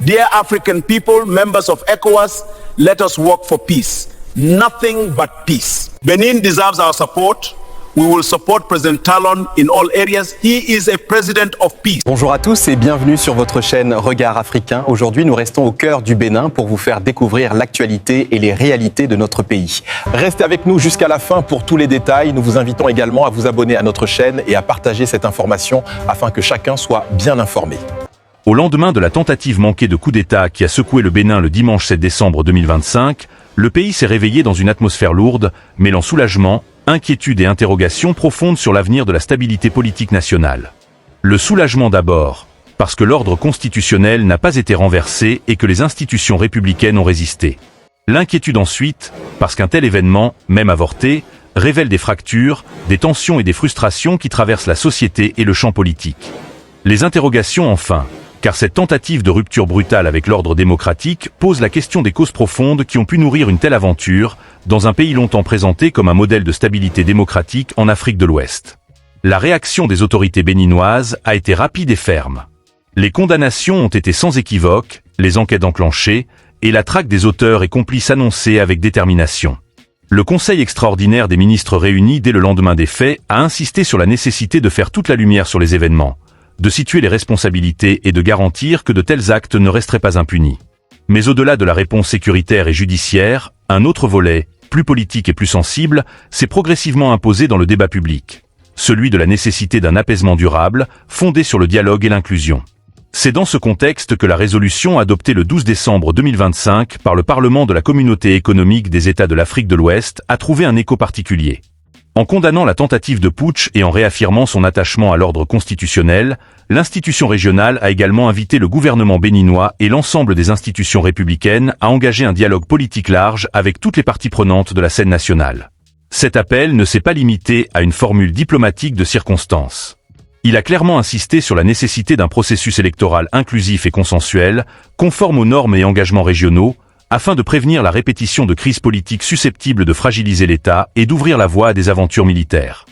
Dear African people, members of ECOWAS, let us work for peace. Nothing but peace. Benin deserves our support. We will support President Talon in all areas. He is a president of peace. Bonjour à tous et bienvenue sur votre chaîne Regard Africain. Aujourd'hui, nous restons au cœur du Bénin pour vous faire découvrir l'actualité et les réalités de notre pays. Restez avec nous jusqu'à la fin pour tous les détails. Nous vous invitons également à vous abonner à notre chaîne et à partager cette information afin que chacun soit bien informé. Au lendemain de la tentative manquée de coup d'État qui a secoué le Bénin le dimanche 7 décembre 2025, le pays s'est réveillé dans une atmosphère lourde, mêlant soulagement, inquiétude et interrogation profonde sur l'avenir de la stabilité politique nationale. Le soulagement d'abord, parce que l'ordre constitutionnel n'a pas été renversé et que les institutions républicaines ont résisté. L'inquiétude ensuite, parce qu'un tel événement, même avorté, révèle des fractures, des tensions et des frustrations qui traversent la société et le champ politique. Les interrogations enfin, car cette tentative de rupture brutale avec l'ordre démocratique pose la question des causes profondes qui ont pu nourrir une telle aventure, dans un pays longtemps présenté comme un modèle de stabilité démocratique en Afrique de l'Ouest. La réaction des autorités béninoises a été rapide et ferme. Les condamnations ont été sans équivoque, les enquêtes enclenchées, et la traque des auteurs et complices annoncée avec détermination. Le Conseil extraordinaire des ministres réunis dès le lendemain des faits a insisté sur la nécessité de faire toute la lumière sur les événements, de situer les responsabilités et de garantir que de tels actes ne resteraient pas impunis. Mais au-delà de la réponse sécuritaire et judiciaire, un autre volet, plus politique et plus sensible, s'est progressivement imposé dans le débat public. Celui de la nécessité d'un apaisement durable, fondé sur le dialogue et l'inclusion. C'est dans ce contexte que la résolution adoptée le 12 décembre 2025 par le Parlement de la Communauté économique des États de l'Afrique de l'Ouest a trouvé un écho particulier. En condamnant la tentative de putsch et en réaffirmant son attachement à l'ordre constitutionnel, l'institution régionale a également invité le gouvernement béninois et l'ensemble des institutions républicaines à engager un dialogue politique large avec toutes les parties prenantes de la scène nationale. Cet appel ne s'est pas limité à une formule diplomatique de circonstance. Il a clairement insisté sur la nécessité d'un processus électoral inclusif et consensuel, conforme aux normes et engagements régionaux, afin de prévenir la répétition de crises politiques susceptibles de fragiliser l'État et d'ouvrir la voie à des aventures militaires.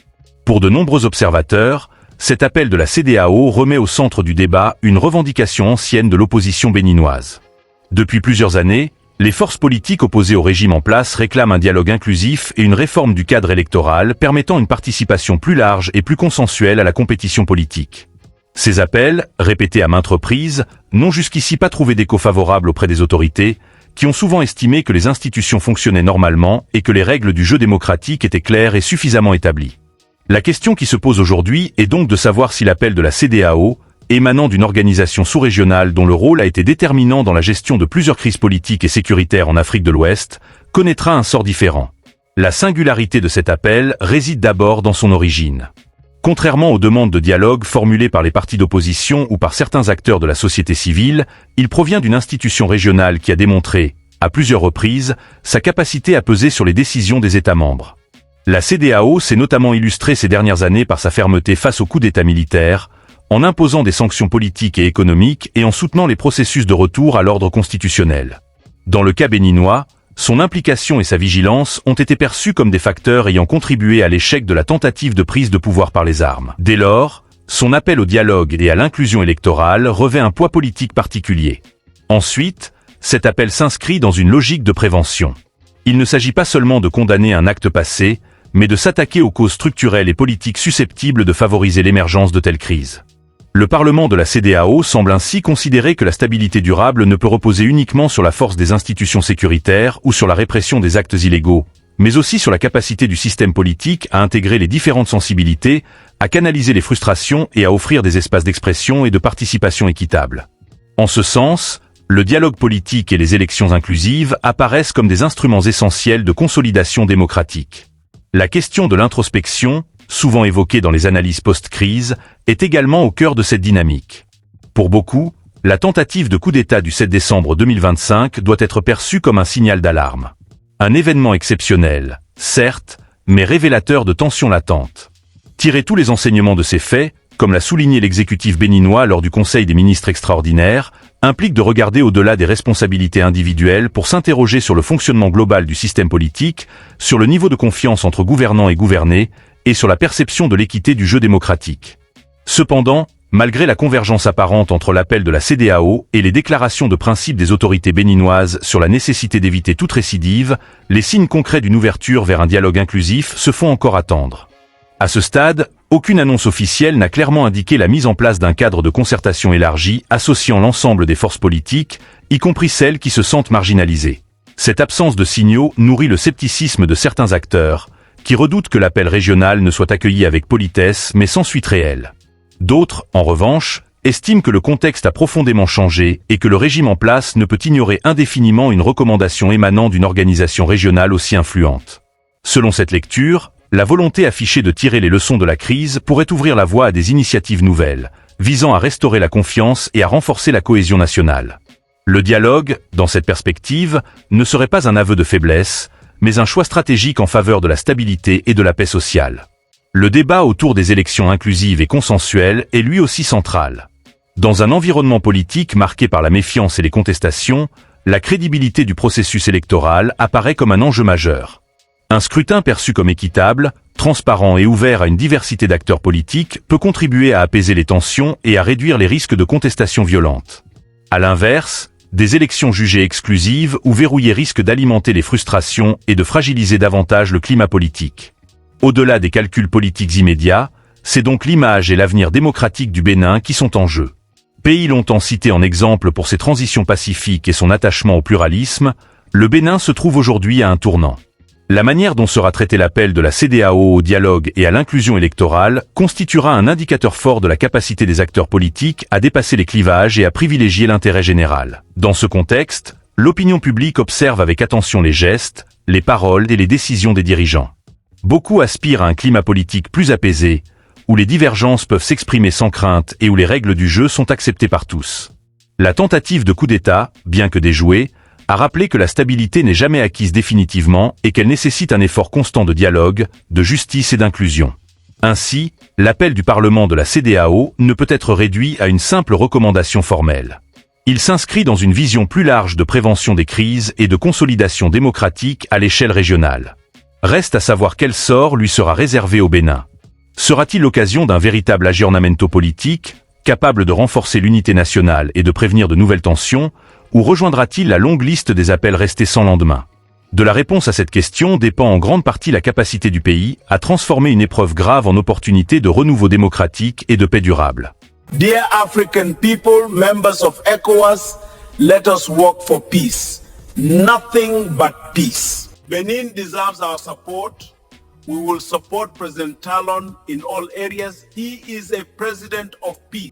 Pour de nombreux observateurs, cet appel de la CEDEAO remet au centre du débat une revendication ancienne de l'opposition béninoise. Depuis plusieurs années, les forces politiques opposées au régime en place réclament un dialogue inclusif et une réforme du cadre électoral permettant une participation plus large et plus consensuelle à la compétition politique. Ces appels, répétés à maintes reprises, n'ont jusqu'ici pas trouvé d'écho favorable auprès des autorités, qui ont souvent estimé que les institutions fonctionnaient normalement et que les règles du jeu démocratique étaient claires et suffisamment établies. La question qui se pose aujourd'hui est donc de savoir si l'appel de la CEDEAO, émanant d'une organisation sous-régionale dont le rôle a été déterminant dans la gestion de plusieurs crises politiques et sécuritaires en Afrique de l'Ouest, connaîtra un sort différent. La singularité de cet appel réside d'abord dans son origine. Contrairement aux demandes de dialogue formulées par les partis d'opposition ou par certains acteurs de la société civile, il provient d'une institution régionale qui a démontré, à plusieurs reprises, sa capacité à peser sur les décisions des États membres. La CEDEAO s'est notamment illustrée ces dernières années par sa fermeté face au coup d'État militaire, en imposant des sanctions politiques et économiques et en soutenant les processus de retour à l'ordre constitutionnel. Dans le cas béninois, son implication et sa vigilance ont été perçus comme des facteurs ayant contribué à l'échec de la tentative de prise de pouvoir par les armes. Dès lors, son appel au dialogue et à l'inclusion électorale revêt un poids politique particulier. Ensuite, cet appel s'inscrit dans une logique de prévention. Il ne s'agit pas seulement de condamner un acte passé, mais de s'attaquer aux causes structurelles et politiques susceptibles de favoriser l'émergence de telles crises. Le Parlement de la CEDEAO semble ainsi considérer que la stabilité durable ne peut reposer uniquement sur la force des institutions sécuritaires ou sur la répression des actes illégaux, mais aussi sur la capacité du système politique à intégrer les différentes sensibilités, à canaliser les frustrations et à offrir des espaces d'expression et de participation équitables. En ce sens, le dialogue politique et les élections inclusives apparaissent comme des instruments essentiels de consolidation démocratique. La question de l'introspection, souvent évoquée dans les analyses post-crise, est également au cœur de cette dynamique. Pour beaucoup, la tentative de coup d'État du 7 décembre 2025 doit être perçue comme un signal d'alarme. Un événement exceptionnel, certes, mais révélateur de tensions latentes. Tirer tous les enseignements de ces faits, comme l'a souligné l'exécutif béninois lors du Conseil des ministres extraordinaires, implique de regarder au-delà des responsabilités individuelles pour s'interroger sur le fonctionnement global du système politique, sur le niveau de confiance entre gouvernants et gouvernés, et sur la perception de l'équité du jeu démocratique. Cependant, Malgré la convergence apparente entre l'appel de la CEDEAO et les déclarations de principe des autorités béninoises sur la nécessité d'éviter toute récidive, les signes concrets d'une ouverture vers un dialogue inclusif se font encore attendre. À ce stade, aucune annonce officielle n'a clairement indiqué la mise en place d'un cadre de concertation élargi associant l'ensemble des forces politiques, y compris celles qui se sentent marginalisées. Cette absence de signaux nourrit le scepticisme de certains acteurs, qui redoutent que l'appel régional ne soit accueilli avec politesse mais sans suite réelle. D'autres, en revanche, estiment que le contexte a profondément changé et que le régime en place ne peut ignorer indéfiniment une recommandation émanant d'une organisation régionale aussi influente. Selon cette lecture, la volonté affichée de tirer les leçons de la crise pourrait ouvrir la voie à des initiatives nouvelles, visant à restaurer la confiance et à renforcer la cohésion nationale. Le dialogue, dans cette perspective, ne serait pas un aveu de faiblesse, mais un choix stratégique en faveur de la stabilité et de la paix sociale. Le débat autour des élections inclusives et consensuelles est lui aussi central. Dans un environnement politique marqué par la méfiance et les contestations, la crédibilité du processus électoral apparaît comme un enjeu majeur. Un scrutin perçu comme équitable, transparent et ouvert à une diversité d'acteurs politiques peut contribuer à apaiser les tensions et à réduire les risques de contestation violente. À l'inverse, des élections jugées exclusives ou verrouillées risquent d'alimenter les frustrations et de fragiliser davantage le climat politique. Au-delà des calculs politiques immédiats, c'est donc l'image et l'avenir démocratique du Bénin qui sont en jeu. Pays longtemps cité en exemple pour ses transitions pacifiques et son attachement au pluralisme, le Bénin se trouve aujourd'hui à un tournant. La manière dont sera traité l'appel de la CEDEAO au dialogue et à l'inclusion électorale constituera un indicateur fort de la capacité des acteurs politiques à dépasser les clivages et à privilégier l'intérêt général. Dans ce contexte, l'opinion publique observe avec attention les gestes, les paroles et les décisions des dirigeants. Beaucoup aspirent à un climat politique plus apaisé, où les divergences peuvent s'exprimer sans crainte et où les règles du jeu sont acceptées par tous. La tentative de coup d'État, bien que déjouée, a rappelé que la stabilité n'est jamais acquise définitivement et qu'elle nécessite un effort constant de dialogue, de justice et d'inclusion. Ainsi, l'appel du Parlement de la CEDEAO ne peut être réduit à une simple recommandation formelle. Il s'inscrit dans une vision plus large de prévention des crises et de consolidation démocratique à l'échelle régionale. Reste à savoir quel sort lui sera réservé au Bénin. Sera-t-il l'occasion d'un véritable aggiornamento politique, capable de renforcer l'unité nationale et de prévenir de nouvelles tensions, ou rejoindra-t-il la longue liste des appels restés sans lendemain? De la réponse à cette question dépend en grande partie la capacité du pays à transformer une épreuve grave en opportunité de renouveau démocratique et de paix durable. Dear African people, members of ECOWAS, let us work for peace. Nothing but peace. Benin deserves our support. We will support President Talon in all areas. He is a president of peace.